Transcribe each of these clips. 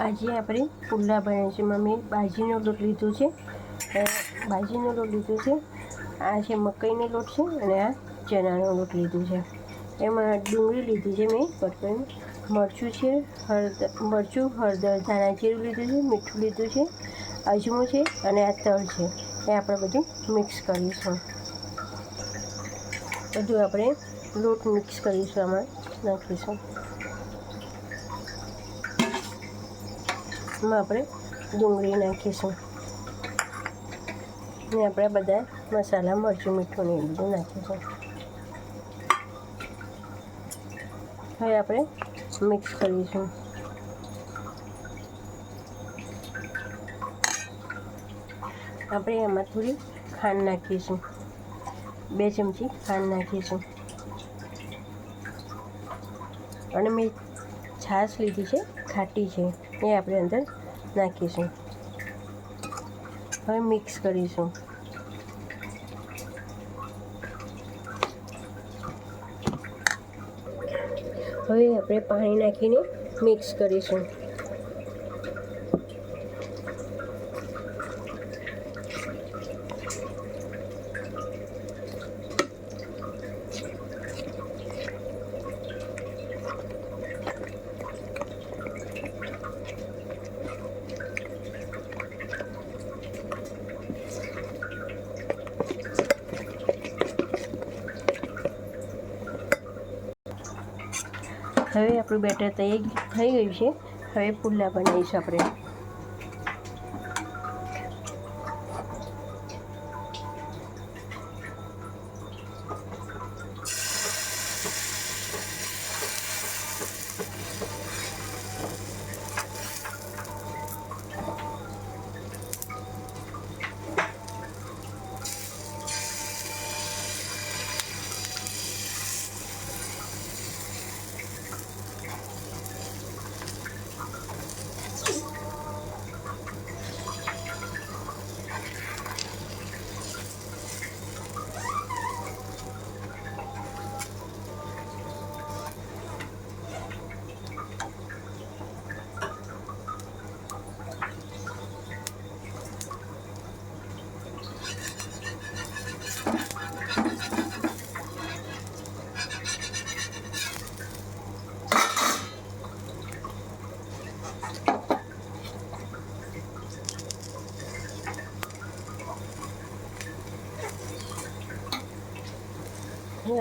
આજે આપણે પુલ્લા બનાવીશું. મમ્મી બાજીનો લોટ લીધો છે, આ છે મકાઈનો લોટ છે અને આ ચણાનો લોટ લીધો છે. એમાં ડુંગળી લીધી છે મેં કટ કરીને, મરચું છે, હળદર, ધાણા જીરું લીધું છે, મીઠું લીધું છે, અજમો છે અને આ તલ છે. એ આપણે બધું મિક્સ કરીશું. બધું આપણે લોટ મિક્સ કરીશું, આમાં નાખીશું. એમાં આપણે ડુંગળી નાખીશું ને આપણે બધા મસાલા, મરચું, મીઠું ને એ બધું નાખીશું. હવે આપણે મિક્સ કરીશું. આપણે એમાં થોડી ખાંડ નાખીશું, 2 ચમચી ખાંડ નાખીશું. અને મેં છાશ લીધી છે, ખાટી છે, એ આપણે અંદર નાખીશું. હવે મિક્સ કરીશું. હવે આપણે પાણી નાખીને મિક્સ કરીશું. હવે આપણું બેટર તૈયાર થઈ ગયું છે. હવે પુલ્લા બનાવીશું આપણે.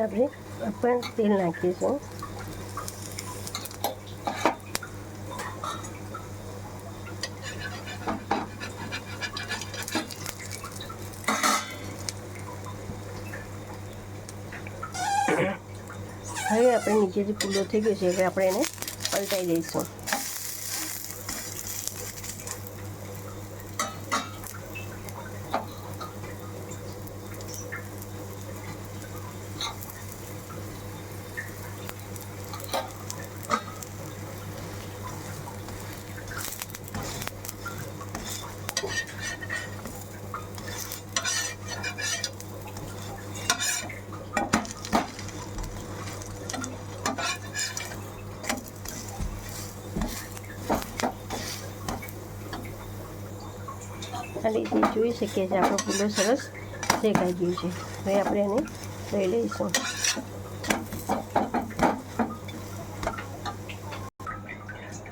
આપણે પણ તેલ નાખીશું. હવે આપણે નીચેથી પુલ્લો થઈ ગયો છે એટલે આપણે એને પલટાઈ દઈશું. આ રીતે જોઈ શકીએ છીએ આપણો પુલ્લો સરસ શેકાઈ ગયો છે. હવે આપણે એને લઈ લઈશું.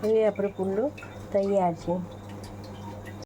હવે આપણો પુલ્લો તૈયાર છે.